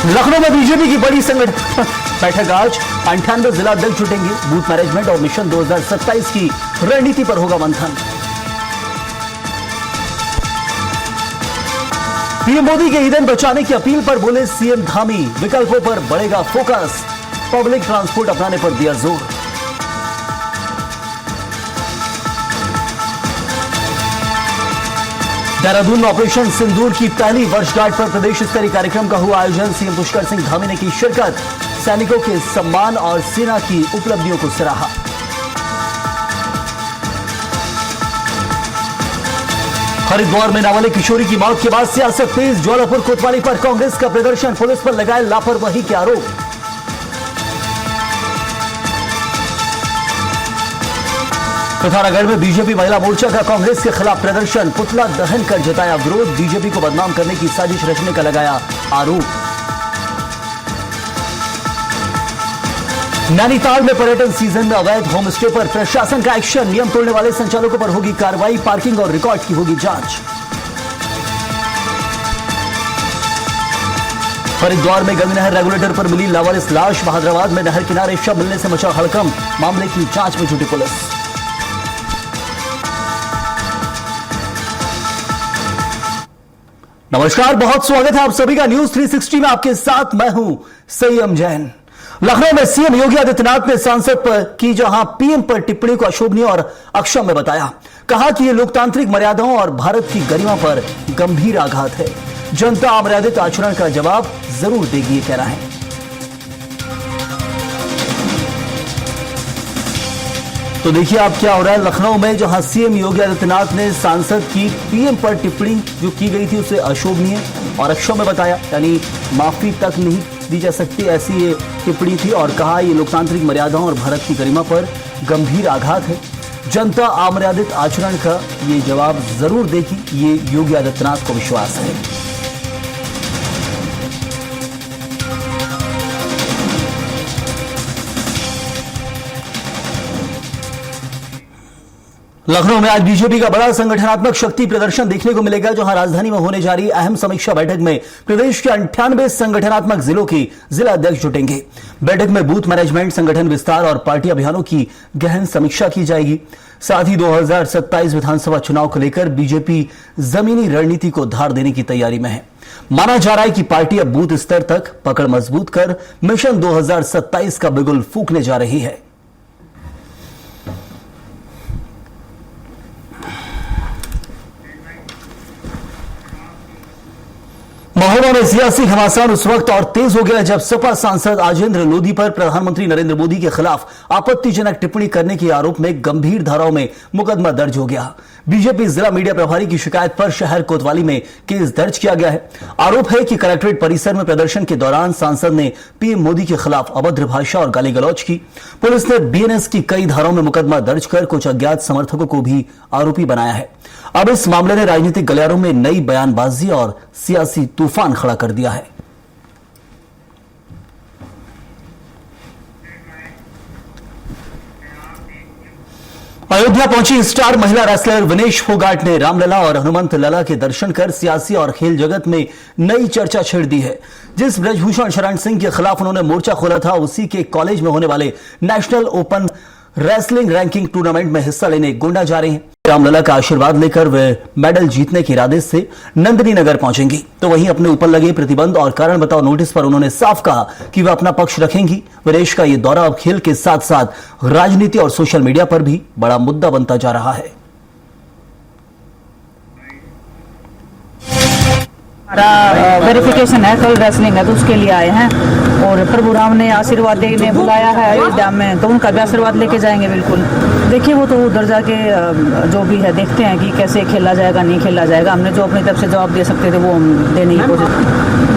लखनऊ में बीजेपी की बड़ी संगठन बैठक आज 98 जिला अध्यक्ष जुटेंगे। बूथ मैनेजमेंट और मिशन 2027 की रणनीति पर होगा मंथन। पीएम मोदी के ईंधन बचाने की अपील पर बोले सीएम धामी, विकल्पों पर बढ़ेगा फोकस, पब्लिक ट्रांसपोर्ट अपनाने पर दिया जोर। देहरादून में ऑपरेशन सिंदूर की पहली वर्षगांठ पर प्रदेश स्तरीय कार्यक्रम का हुआ आयोजन। सीएम पुष्कर सिंह धामी ने की शिरकत, सैनिकों के सम्मान और सेना की उपलब्धियों को सराहा। हरिद्वार में नाबालिग किशोरी की मौत के बाद सियासत तेज, जौलापुर कोतवाली पर कांग्रेस का प्रदर्शन, पुलिस पर लगाए लापरवाही के आरोप। पिथौरागढ़ में बीजेपी महिला मोर्चा का कांग्रेस के खिलाफ प्रदर्शन, पुतला दहन कर जताया विरोध, बीजेपी को बदनाम करने की साजिश रचने का लगाया आरोप। नैनीताल में पर्यटन सीजन में अवैध होम स्टे पर प्रशासन का एक्शन, नियम तोड़ने वाले संचालकों पर होगी कार्रवाई, पार्किंग और रिकॉर्ड की होगी जांच। हरिद्वार में गंगा नहर रेगुलेटर पर मिली लावारिस लाश, बहादुराबाद में नहर किनारे शव मिलने से मचा हड़कंप, मामले की जांच में जुटी पुलिस। नमस्कार, बहुत स्वागत है आप सभी का न्यूज 360 में। आपके साथ मैं हूं संयम जैन। लखनऊ में सीएम योगी आदित्यनाथ ने सांसद पर की जहां पीएम पर टिप्पणी को अशोभनीय और अक्षम्य बताया। कहा कि यह लोकतांत्रिक मर्यादाओं और भारत की गरिमा पर गंभीर आघात है। जनता अमर्यादित आचरण का जवाब जरूर देगी, ये कहना है। तो देखिए आप क्या हो रहा है लखनऊ में, जहां सीएम योगी आदित्यनाथ ने सांसद की पीएम पर टिप्पणी जो की गई थी उसे अशोभनीय और अक्षम्य बताया, यानी माफी तक नहीं दी जा सकती, ऐसी ये टिप्पणी थी। और कहा ये लोकतांत्रिक मर्यादाओं और भारत की गरिमा पर गंभीर आघात है। जनता अमर्यादित आचरण का ये जवाब जरूर देगी, ये योगी आदित्यनाथ को विश्वास है। लखनऊ में आज बीजेपी का बड़ा संगठनात्मक शक्ति प्रदर्शन देखने को मिलेगा, जहां राजधानी में होने जा रही अहम समीक्षा बैठक में प्रदेश के 98 संगठनात्मक जिलों के जिला अध्यक्ष जुटेंगे। बैठक में बूथ मैनेजमेंट, संगठन विस्तार और पार्टी अभियानों की गहन समीक्षा की जाएगी। साथ ही 2027 विधानसभा चुनाव को लेकर बीजेपी जमीनी रणनीति को धार देने की तैयारी में है। माना जा रहा है कि पार्टी अब बूथ स्तर तक पकड़ मजबूत कर मिशन 2027 का बिगुल फूंकने जा रही है। महोबा में सियासी घमासान उस वक्त और तेज हो गया जब सपा सांसद आजेंद्र लोधी पर प्रधानमंत्री नरेंद्र मोदी के खिलाफ आपत्तिजनक टिप्पणी करने के आरोप में गंभीर धाराओं में मुकदमा दर्ज हो गया। बीजेपी जिला मीडिया प्रभारी की शिकायत पर शहर कोतवाली में केस दर्ज किया गया है। आरोप है कि कलेक्ट्रेट परिसर में प्रदर्शन के दौरान सांसद ने पीएम मोदी के खिलाफ अभद्र भाषा और गाली गलौज की। पुलिस ने बीएनएस की कई धाराओं में मुकदमा दर्ज कर कुछ अज्ञात समर्थकों को भी आरोपी बनाया है। अब इस मामले ने राजनीतिक गलियारों में नई बयानबाजी और सियासी तूफान खड़ा कर दिया है। अयोध्या पहुंची स्टार महिला रेसलर विनेश फोगाट ने रामलला और हनुमंत लला के दर्शन कर सियासी और खेल जगत में नई चर्चा छेड़ दी है। जिस ब्रजभूषण शरण सिंह के खिलाफ उन्होंने मोर्चा खोला था, उसी के कॉलेज में होने वाले national open wrestling ranking tournament में हिस्सा लेने गोंडा जा रहे हैं। रामलला का आशीर्वाद लेकर वे मेडल जीतने के इरादे से नंदिनी नगर पहुंचेंगी। तो वहीं अपने ऊपर लगे प्रतिबंध और कारण बताओ नोटिस पर उन्होंने साफ कहा कि वे अपना पक्ष रखेंगी। विदेश का ये दौरा अब खेल के साथ साथ राजनीति और सोशल मीडिया पर भी बड़ा मुद्दा बनता जा रहा है। हमारा वेरिफिकेशन है, कल रेसलिंग है तो उसके लिए आए हैं और प्रभु राम ने आशीर्वाद देने बुलाया है अयोध्या में, तो उनका भी आशीर्वाद लेके जाएंगे। बिल्कुल देखिए, वो तो उधर जाके जो भी है देखते हैं कि कैसे खेला जाएगा नहीं खेला जाएगा। हमने जो अपनी तरफ से जवाब दे सकते थे वो हम देने की कोशिश,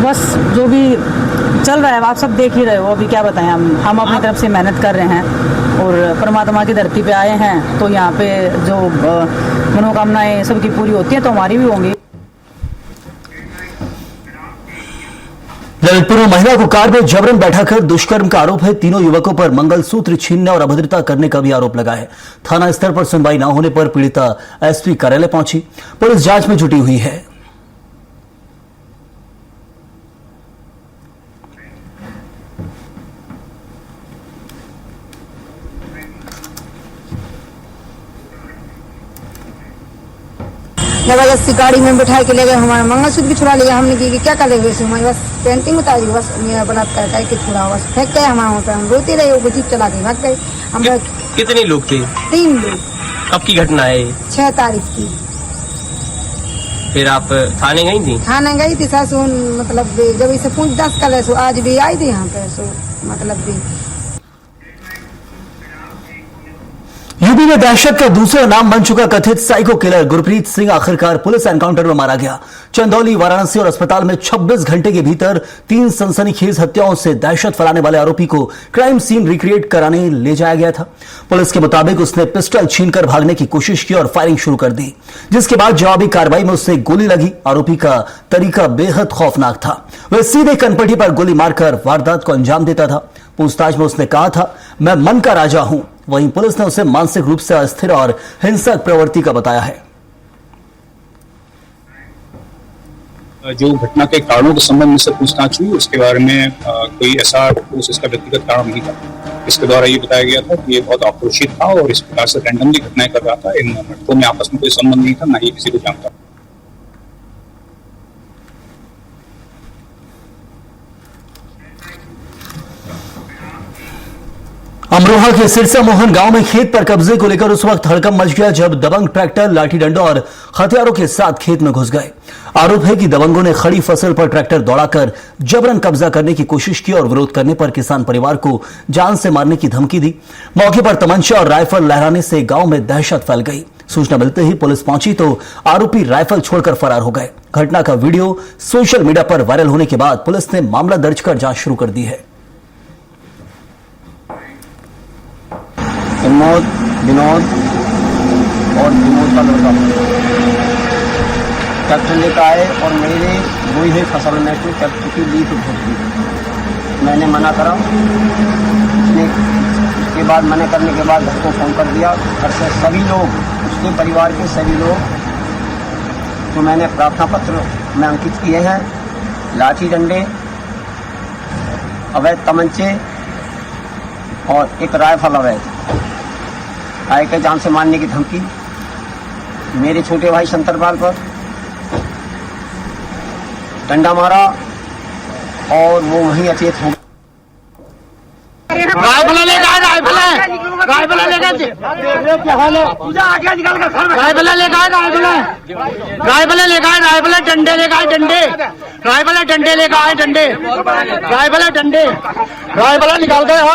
बस जो भी चल रहा है आप सब देख ही रहे हो। अभी क्या बताएं, हम अपनी तरफ से मेहनत कर रहे हैं और परमात्मा की धरती पे आए हैं, तो यहाँ पे जो मनोकामनाएं सबकी पूरी होती हैं तो हमारी भी होंगी। ललितपुर में महिला को कार में जबरन बैठाकर दुष्कर्म का आरोप है। तीनों युवकों पर मंगलसूत्र छीनने और अभद्रता करने का भी आरोप लगा है। थाना स्तर पर सुनवाई न होने पर पीड़िता एसपी कार्यालय पहुंची। पुलिस जांच में जुटी हुई है। जबरदस्ती गाड़ी में बैठा के ले गए, हमारा मंगलसूत्र भी छुड़ा लिया। हमने की क्या कर रहे हमारी बस पेंटिंग उतारी, बस मेरा बलात्कार करके छुड़ा, बस फेंक गए हमारे वहाँ पे। हम रोते रहे, वो जीप चला के भाग गए। हम कितने लोग थे? 3 लोग। कब की घटना है? 6 तारीख की। फिर आप थाने गई थी? थाने गई थी सासू, मतलब जब इसे पूछताछ कर रहे सो आज भी आई थी यहाँ पे, सो मतलब भी। यूपी में दहशत का दूसरा नाम बन चुका कथित साइको किलर गुरप्रीत सिंह आखिरकार पुलिस एनकाउंटर में मारा गया। चंदौली, वाराणसी और अस्पताल में 26 घंटे के भीतर 3 सनसनीखेज हत्याओं से दहशत फैलाने वाले आरोपी को क्राइम सीन रिक्रिएट कराने ले जाया गया था। पुलिस के मुताबिक उसने पिस्टल छीनकर भागने की कोशिश की और फायरिंग शुरू कर दी, जिसके बाद जवाबी कार्रवाई में उससे गोली लगी। आरोपी का तरीका बेहद खौफनाक था। वह सीधे कनपटी पर गोली मारकर वारदात को अंजाम देता था। पूछताछ में उसने कहा था, मैं मन का राजा हूं। वहीं पुलिस ने उसे मानसिक रूप से अस्थिर और हिंसक प्रवृत्ति का बताया है। जो घटना के कारणों के संबंध में से पूछताछ हुई, उसके बारे में कोई ऐसा ठोस इसका व्यक्तिगत कारण नहीं था। इसके द्वारा ये बताया गया था कि ये बहुत आक्रोशित था और इस प्रकार से रैंडमली घटनाएं कर रहा था। इन घटनाओं में आपस में कोई संबंध नहीं था, ना ही किसी को जानता। अमरोहा के सिरसा मोहन गांव में खेत पर कब्जे को लेकर उस वक्त हड़कंप मच गया जब दबंग ट्रैक्टर, लाठी डंडों और हथियारों के साथ खेत में घुस गए। आरोप है कि दबंगों ने खड़ी फसल पर ट्रैक्टर दौड़ाकर जबरन कब्जा करने की कोशिश की और विरोध करने पर किसान परिवार को जान से मारने की धमकी दी। मौके पर तमंचा और राइफल लहराने से गांव में दहशत फैल गई। सूचना मिलते ही पुलिस पहुंची तो आरोपी राइफल छोड़कर फरार हो गए। घटना का वीडियो सोशल मीडिया पर वायरल होने के बाद पुलिस ने मामला दर्ज कर जांच शुरू कर दी है। विनोद और विनोद का लड़का ट्रैक्टर लेकर आए और मेरे वही है फसल में से ट्रैक्टर की लीक घुस गई। मैंने मना करा, उसके बाद मना करने के बाद घर को फोन कर दिया। घर से सभी लोग, उसके परिवार के सभी लोग, तो मैंने प्रार्थना पत्र में अंकित किए हैं। लाठी डंडे, अवैध तमंचे और एक राइफल अवैध आय के जान से मारने की धमकी मेरे छोटे भाई शंकरपाल पर डंडा मारा और वो वहीं अचेत हो गया। राइफल लेकर डंडे लेकर डंडे राइफल निकाल गए हो।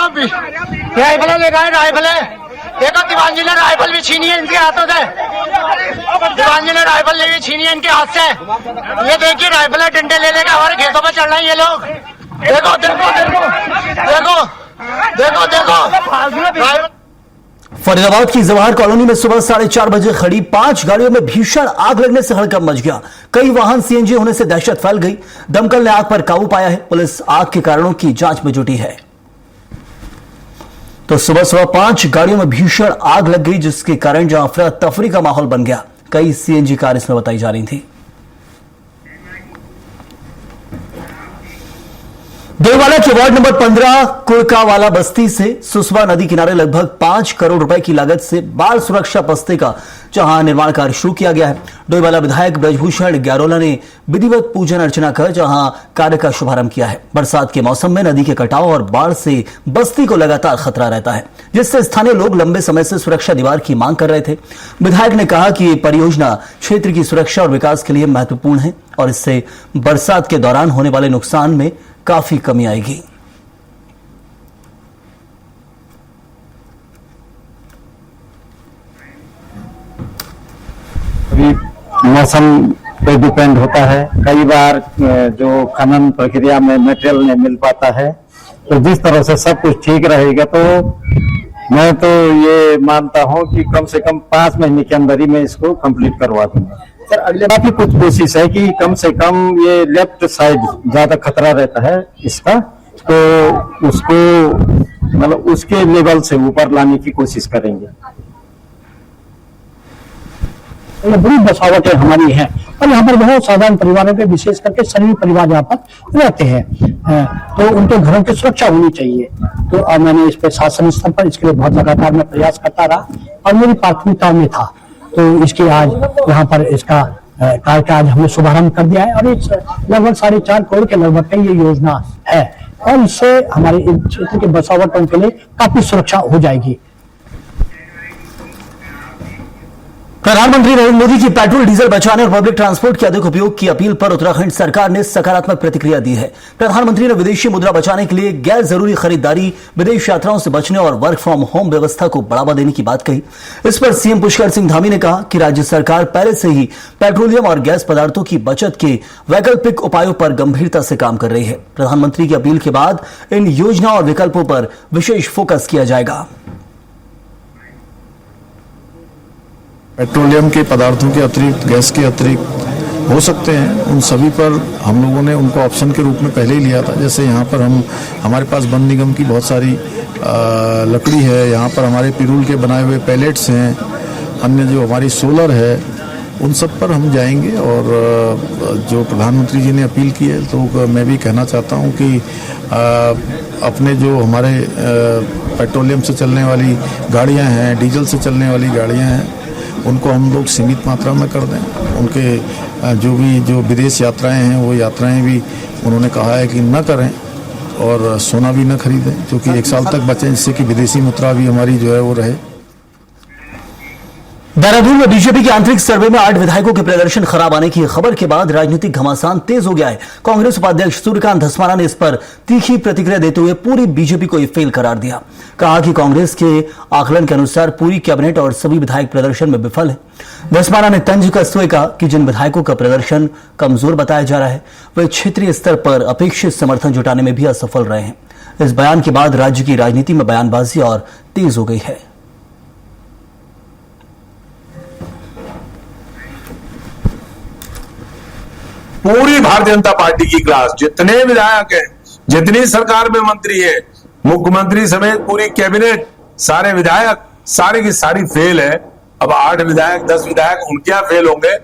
राइफल लेकर राइफल देखो, दीवान जी ने राइफल भी छीनी है इनके हाथों से। दीवान जी ने राइफल ले छीनी है इनके हाथ से। ये देखिए राइफल डंडे ले लेकर हमारे खेतों में चल रहे हैं ये लोग। देखो देखो देखो देखो देखो देखो। फरीदाबाद की जवाहर कॉलोनी में सुबह 4:30 बजे खड़ी 5 गाड़ियों में भीषण आग लगने से हड़कंप मच गया। कई वाहन सीएनजी होने से दहशत फैल गई। दमकल ने आग पर काबू पाया है। पुलिस आग के कारणों की जांच में जुटी है। तो सुबह 5 गाड़ियों में भीषण आग लग गई, जिसके कारण जहां अफरा तफरी का माहौल बन गया। कई सीएनजी कार इसमें बताई जा रही थी। देववाला के वार्ड नंबर 15 कुड़कावाला बस्ती से सुसवा नदी किनारे लगभग 5 करोड़ रुपए की लागत से बाल सुरक्षा बस्ते का जहां निर्माण कार्य शुरू किया गया है। डोईवाला विधायक ब्रजभूषण ग्यारोला ने विधिवत पूजन अर्चना कर जहां कार्य का शुभारंभ किया है। बरसात के मौसम में नदी के कटाव और बाढ़ से बस्ती को लगातार खतरा रहता है, जिससे स्थानीय लोग लंबे समय से सुरक्षा दीवार की मांग कर रहे थे। विधायक ने कहा कि ये परियोजना क्षेत्र की सुरक्षा और विकास के लिए महत्वपूर्ण है और इससे बरसात के दौरान होने वाले नुकसान में काफी कमी आएगी। अभी मौसम पे डिपेंड होता है। कई बार जो खनन प्रक्रिया में मटेरियल नहीं मिल पाता है, तो जिस तरह से सब कुछ ठीक रहेगा तो मैं तो ये मानता हूं कि कम से कम 5 महीने के अंदर ही मैं इसको कंप्लीट करवा दूंगा। सर अगले बार की कुछ कोशिश है कि कम से कम ये लेफ्ट साइड ज्यादा खतरा रहता है इसका, तो उसको मतलब उसके लेवल से ऊपर लाने की कोशिश करेंगे। ये बड़ी बसावटें हमारी हैं और यहाँ पर बहुत साधारण परिवारों के, विशेष करके सभी परिवार यहाँ पर रहते हैं, तो उनके घरों की सुरक्षा होनी चाहिए। तो अब मैंने इस पे शासन स्तर पर इसके लिए बहुत लगातार मैं प्रयास करता रहा और मेरी प्राथमिकता में था। तो इसकी आज यहाँ पर इसका कार्य का आज हमने शुभारंभ कर दिया है और इस लगभग 4.5 करोड़ के लगभग की ये योजना है और इससे हमारे इस क्षेत्र के बसावटों के लिए काफी सुरक्षा हो जाएगी। प्रधानमंत्री नरेंद्र मोदी की पेट्रोल डीजल बचाने और पब्लिक ट्रांसपोर्ट के अधिक उपयोग की अपील पर उत्तराखंड सरकार ने सकारात्मक प्रतिक्रिया दी है। प्रधानमंत्री ने विदेशी मुद्रा बचाने के लिए गैर जरूरी खरीदारी, विदेश यात्राओं से बचने और वर्क फ्रॉम होम व्यवस्था को बढ़ावा देने की बात कही। इस पर सीएम पुष्कर सिंह धामी ने कहा कि राज्य सरकार पहले से ही पेट्रोलियम और गैस पदार्थों की बचत के वैकल्पिक उपायों पर गंभीरता से काम कर रही है। प्रधानमंत्री की अपील के बाद इन योजना और विकल्पों पर विशेष फोकस किया जाएगा। पेट्रोलियम के पदार्थों के अतिरिक्त, गैस के अतिरिक्त हो सकते हैं, उन सभी पर हम लोगों ने उनको ऑप्शन के रूप में पहले ही लिया था। जैसे यहाँ पर हमारे पास वन निगम की बहुत सारी लकड़ी है, यहाँ पर हमारे पिरूल के बनाए हुए पैलेट्स हैं, अन्य जो हमारी सोलर है, उन सब पर हम जाएंगे। और जो प्रधानमंत्री जी ने अपील की है तो मैं भी कहना चाहता हूँ कि अपने जो हमारे पेट्रोलियम से चलने वाली गाड़ियाँ हैं, डीजल से चलने वाली गाड़ियाँ हैं, उनको हम लोग सीमित मात्रा में कर दें। उनके जो विदेश यात्राएं हैं वो यात्राएं भी उन्होंने कहा है कि न करें और सोना भी न खरीदें, क्योंकि 1 साल तक बचें, जिससे कि विदेशी मुद्रा भी हमारी जो है वो रहे। देहरादून में बीजेपी के आंतरिक सर्वे में 8 विधायकों के प्रदर्शन खराब आने की खबर के बाद राजनीतिक घमासान तेज हो गया है। कांग्रेस उपाध्यक्ष सूर्यकांत धस्माना ने इस पर तीखी प्रतिक्रिया देते हुए पूरी बीजेपी को फेल करार दिया। कहा कि कांग्रेस के आकलन के अनुसार पूरी कैबिनेट और सभी विधायक प्रदर्शन में विफल है। धस्माना ने तंज कसते हुए कहा कि जिन विधायकों का प्रदर्शन कमजोर बताया जा रहा है वे क्षेत्रीय स्तर पर अपेक्षित समर्थन जुटाने में भी असफल रहे हैं। इस बयान के बाद राज्य की राजनीति में बयानबाजी और तेज हो गई है। पूरी भारतीय जनता पार्टी की क्लास, जितने विधायक हैं, जितनी सरकार में मंत्री है, मुख्यमंत्री समेत पूरी कैबिनेट, सारे विधायक सारी की सारी फेल है। अब 8 विधायक 10 विधायक उनके यहाँ फेल होंगे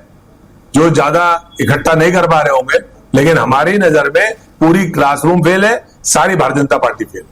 जो ज्यादा इकट्ठा नहीं कर पा रहे होंगे, लेकिन हमारी नजर में पूरी क्लासरूम फेल है, सारी भारतीय जनता पार्टी फेल।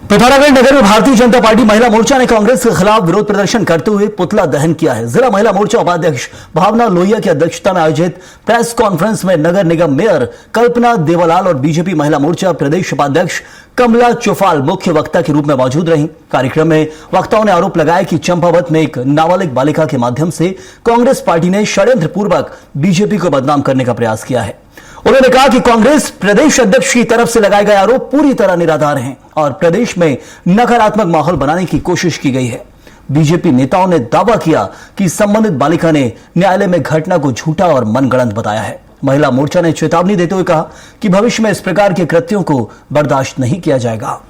पिथौरागढ़ नगर में भारतीय जनता पार्टी महिला मोर्चा ने कांग्रेस के खिलाफ विरोध प्रदर्शन करते हुए पुतला दहन किया है। जिला महिला मोर्चा उपाध्यक्ष भावना लोहिया की अध्यक्षता में आयोजित प्रेस कॉन्फ्रेंस में नगर निगम मेयर कल्पना देवालाल और बीजेपी महिला मोर्चा प्रदेश उपाध्यक्ष कमला चौफाल मुख्य वक्ता के रूप में मौजूद रही। कार्यक्रम में वक्ताओं ने आरोप लगाया कि चंपावत में एक नाबालिग बालिका के माध्यम से कांग्रेस पार्टी ने षड्यंत्र पूर्वक बीजेपी को बदनाम करने का प्रयास किया है। उन्होंने कहा कि कांग्रेस प्रदेश अध्यक्ष की तरफ से लगाए गए आरोप पूरी तरह निराधार हैं और प्रदेश में नकारात्मक माहौल बनाने की कोशिश की गई है। बीजेपी नेताओं ने दावा किया कि संबंधित बालिका ने न्यायालय में घटना को झूठा और मनगढ़ंत बताया है। महिला मोर्चा ने चेतावनी देते हुए कहा कि भविष्य में इस प्रकार के कृत्यों को बर्दाश्त नहीं किया जाएगा।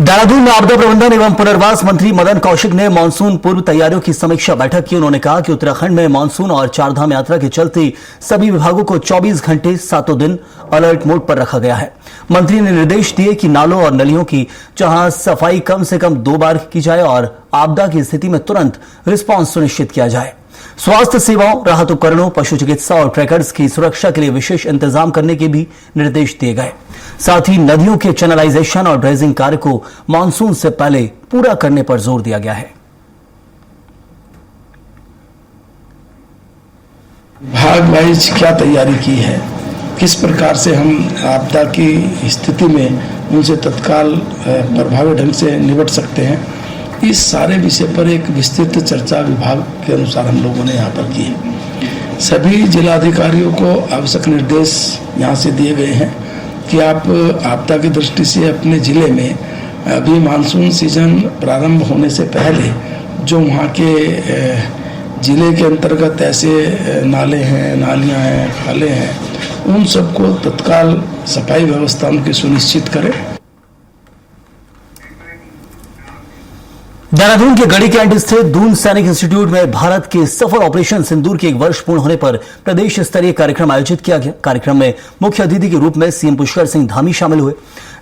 देहरादून में आपदा प्रबंधन एवं पुनर्वास मंत्री मदन कौशिक ने मानसून पूर्व तैयारियों की समीक्षा बैठक की। उन्होंने कहा कि उत्तराखंड में मानसून और चारधाम यात्रा के चलते सभी विभागों को 24 घंटे 7 दिन अलर्ट मोड पर रखा गया है। मंत्री ने निर्देश दिए कि नालों और नलियों की जहां सफाई कम से कम 2 बार की जाए और आपदा की स्थिति में तुरंत रिस्पांस सुनिश्चित किया जाए। स्वास्थ्य सेवाओं, राहत उपकरणों, पशु चिकित्सा और ट्रैकर्स की सुरक्षा के लिए विशेष इंतजाम करने के भी निर्देश दिए गए। साथ ही नदियों के चैनलाइजेशन और ड्रेजिंग कार्य को मानसून से पहले पूरा करने पर जोर दिया गया है। विभाग वाइज क्या तैयारी की है, किस प्रकार से हम आपदा की स्थिति में उनसे तत्काल प्रभावी ढंग से निपट सकते हैं, इस सारे विषय पर एक विस्तृत चर्चा विभाग के अनुसार हम लोगों ने यहाँ पर की है। सभी जिलाधिकारियों को आवश्यक निर्देश यहाँ से दिए गए हैं कि आप आपदा की दृष्टि से अपने जिले में अभी मानसून सीजन प्रारंभ होने से पहले जो वहाँ के जिले के अंतर्गत ऐसे नाले हैं, नालियाँ हैं, खाले हैं, उन सबको तत्काल सफाई व्यवस्था उनकी सुनिश्चित करें। देहरादून के गढ़ी कैंट स्थित दून सैनिक इंस्टीट्यूट में भारत के सफल ऑपरेशन सिंदूर के 1 वर्ष पूर्ण होने पर प्रदेश स्तरीय कार्यक्रम आयोजित किया गया। कार्यक्रम में मुख्य अतिथि के रूप में सीएम पुष्कर सिंह धामी शामिल हुए।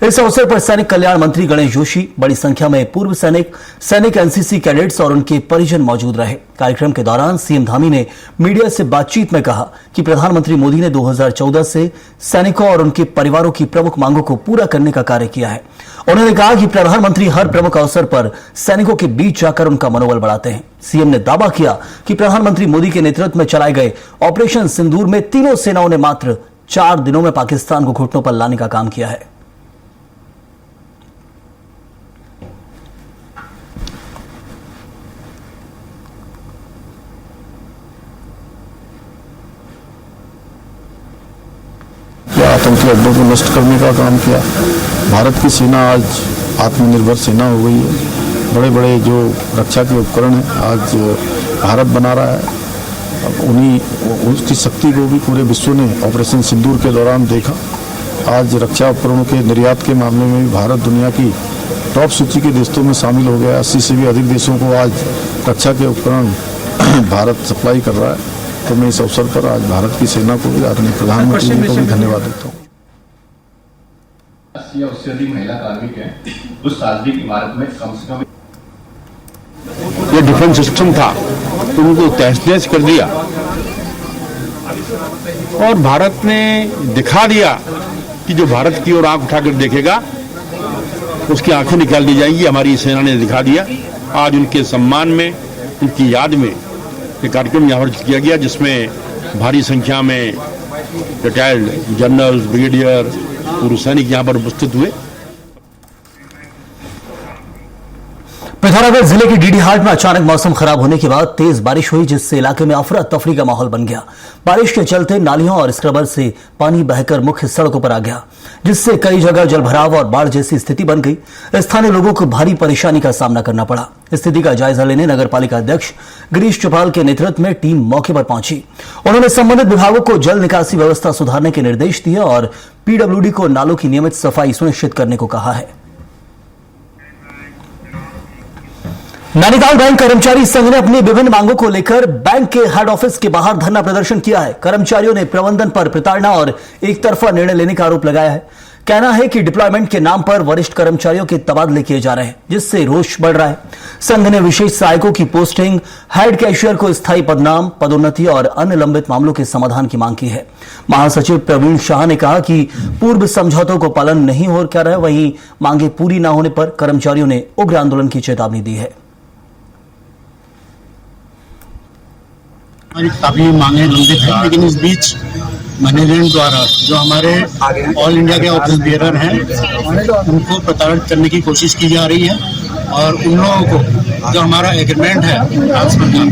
इस अवसर पर सैनिक कल्याण मंत्री गणेश जोशी, बड़ी संख्या में पूर्व सैनिक एनसीसी कैडेट्स और उनके परिजन मौजूद रहे। कार्यक्रम के दौरान सीएम धामी ने मीडिया से बातचीत में कहा कि प्रधानमंत्री मोदी ने 2014 से सैनिकों और उनके परिवारों की प्रमुख मांगों को पूरा करने का कार्य किया है। उन्होंने कहा कि प्रधानमंत्री हर प्रमुख अवसर पर सैनिकों के बीच जाकर उनका मनोबल बढ़ाते हैं। सीएम ने दावा किया कि प्रधानमंत्री मोदी के नेतृत्व में चलाए गए ऑपरेशन सिंदूर में तीनों सेनाओं ने मात्र 4 दिनों में पाकिस्तान को घुटनों पर लाने का काम किया है। आतंकी अड्डों को नष्ट करने का काम किया। भारत की सेना आज आत्मनिर्भर सेना हो गई है। बड़े बड़े जो रक्षा के उपकरण हैं आज भारत बना रहा है। अब उन्हीं उसकी शक्ति को भी पूरे विश्व ने ऑपरेशन सिंदूर के दौरान देखा। आज रक्षा उपकरणों के निर्यात के मामले में भी भारत दुनिया की टॉप सूची के देशों में शामिल हो गया। 80 से भी अधिक देशों को आज रक्षा के उपकरण भारत सप्लाई कर रहा है। तो मैं इस अवसर पर आज भारत की सेना को भी, अपने प्रधानमंत्री जी को भी धन्यवाद देता हूँ। या उससे अधिक महिला कार्मिक हैं उस सार्वजनिक इमारत में कम से कम ये डिफेंस सिस्टम था तो उनको तहस-नहस कर दिया और भारत ने दिखा दिया कि जो भारत की ओर आंख उठाकर देखेगा उसकी आंखें निकाल दी जाएंगी। हमारी सेना ने दिखा दिया। आज उनके सम्मान में, उनकी याद में एक कार्यक्रम यहाँ पर किया गया जिसमें भारी संख्या में रिटायर्ड जनरल, ब्रिगेडियर, पूर्व सैनिक यहाँ पर उपस्थित हुए। पिथौरागढ़ जिले के डीडीहाट में अचानक मौसम खराब होने के बाद तेज बारिश हुई, जिससे इलाके में अफरा तफरी का माहौल बन गया। बारिश के चलते नालियों और स्क्रबर से पानी बहकर मुख्य सड़कों पर आ गया, जिससे कई जगह जलभराव और बाढ़ जैसी स्थिति बन गई। स्थानीय लोगों को भारी परेशानी का सामना करना पड़ा। स्थिति का जायजा लेने नगरपालिका अध्यक्ष गिरीश चौपाल के नेतृत्व में टीम मौके पर पहुंची। उन्होंने संबंधित विभागों को जल निकासी व्यवस्था सुधारने के निर्देश दिए और पीडब्ल्यूडी को नालों की नियमित सफाई सुनिश्चित करने को कहा है। नैनीताल बैंक कर्मचारी संघ ने अपनी विभिन्न मांगों को लेकर बैंक के हेड ऑफिस के बाहर धरना प्रदर्शन किया है। कर्मचारियों ने प्रबंधन पर प्रताड़ना और एक तरफा निर्णय लेने का आरोप लगाया है। कहना है कि डिप्लॉयमेंट के नाम पर वरिष्ठ कर्मचारियों के तबादले किए जा रहे हैं, जिससे रोष बढ़ रहा है। संघ ने विशेष सहायकों की पोस्टिंग, हेड कैशियर को स्थायी पदनाम, पदोन्नति और अन्य लंबित मामलों के समाधान की मांग की है। महासचिव प्रवीण शाह ने कहा कि पूर्व समझौतों को पालन नहीं हो रहा है, वहीं मांगे पूरी न होने पर कर्मचारियों ने उग्र आंदोलन की चेतावनी दी है। हमारी काफी मांगे लंबित हैं, लेकिन इस बीच मैनेजमेंट द्वारा जो हमारे ऑल इंडिया के ऑफिस बेयरर हैं उनको प्रताड़ित करने की कोशिश की जा रही है और उन लोगों को जो हमारा एग्रीमेंट है ट्रांसफर का,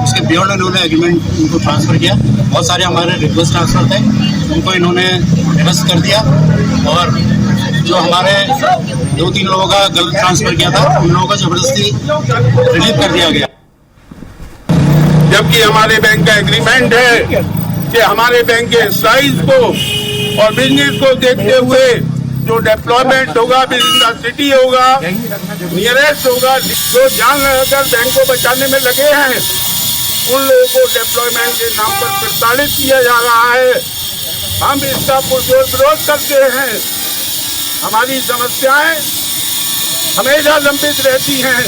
उसके बियॉन्ड इन्होंने एग्रीमेंट उनको ट्रांसफर किया। बहुत सारे हमारे रिक्वेस्ट ट्रांसफर थे, उनको इन्होंने निरस्त कर दिया और जो हमारे 2-3 लोगों का गलत ट्रांसफर किया था उन लोगों का जबरदस्ती रिलीव कर दिया गया। जबकि हमारे बैंक का एग्रीमेंट है कि हमारे बैंक के साइज को और बिजनेस को देखते हुए जो डेवलपमेंट होगा विद इन द सिटी होगा, नियरेस्ट होगा, जो जान लगाकर बैंक को बचाने में लगे हैं उन लोगों को डेवलपमेंट के नाम पर प्रताड़ित किया जा रहा है। हम इसका पुरजोर विरोध करते हैं। हमारी समस्याएं हमेशा लंबित रहती हैं।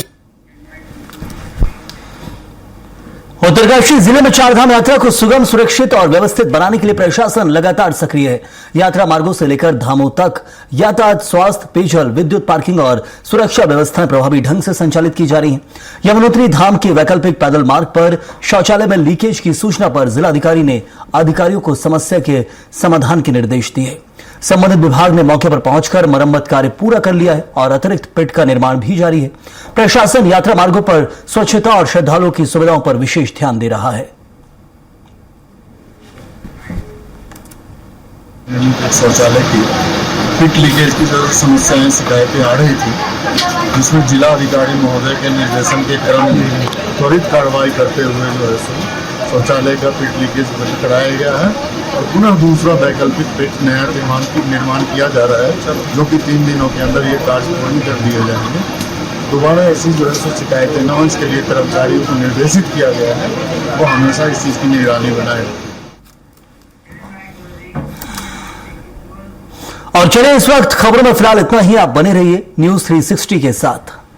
उत्तरकाशी जिले में चारधाम यात्रा को सुगम, सुरक्षित और व्यवस्थित बनाने के लिए प्रशासन लगातार सक्रिय है। यात्रा मार्गों से लेकर धामों तक यातायात, स्वास्थ्य, पेयजल, विद्युत, पार्किंग और सुरक्षा व्यवस्थाएं प्रभावी ढंग से संचालित की जा रही हैं। यमुनोत्री धाम के वैकल्पिक पैदल मार्ग पर शौचालय में लीकेज की सूचना पर जिलाधिकारी ने अधिकारियों को समस्या के समाधान के निर्देश दिए। संबंधित विभाग ने मौके पर पहुंचकर मरम्मत कार्य पूरा कर लिया है और अतिरिक्त पिट का निर्माण भी जारी है। प्रशासन यात्रा मार्गों पर स्वच्छता और श्रद्धालुओं की सुविधाओं पर विशेष ध्यान दे रहा है। शौचालय की पिट लीकेज की जो समस्याएं, शिकायतें आ रही थी, जिसमें जिला अधिकारी महोदय के निर्देशन के क्रम में त्वरित कार्रवाई करते हुए जो है शौचालय का पिट लीकेज बंद कराया गया है और पुनः दूसरा वैकल्पिक पिट नया निर्माण किया जा रहा है, जो कि 3 दिनों के अंदर ये कार्य पूर्ण कर दिए जाएंगे। दोबारा ऐसी जो है शिकायतें न हो, इसके लिए कर्मचारियों को निर्देशित किया गया है, वो हमेशा इस चीज़ की निगरानी बनाए। और चलिए इस वक्त खबरों में फिलहाल इतना ही। आप बने रहिए न्यूज 360 के साथ।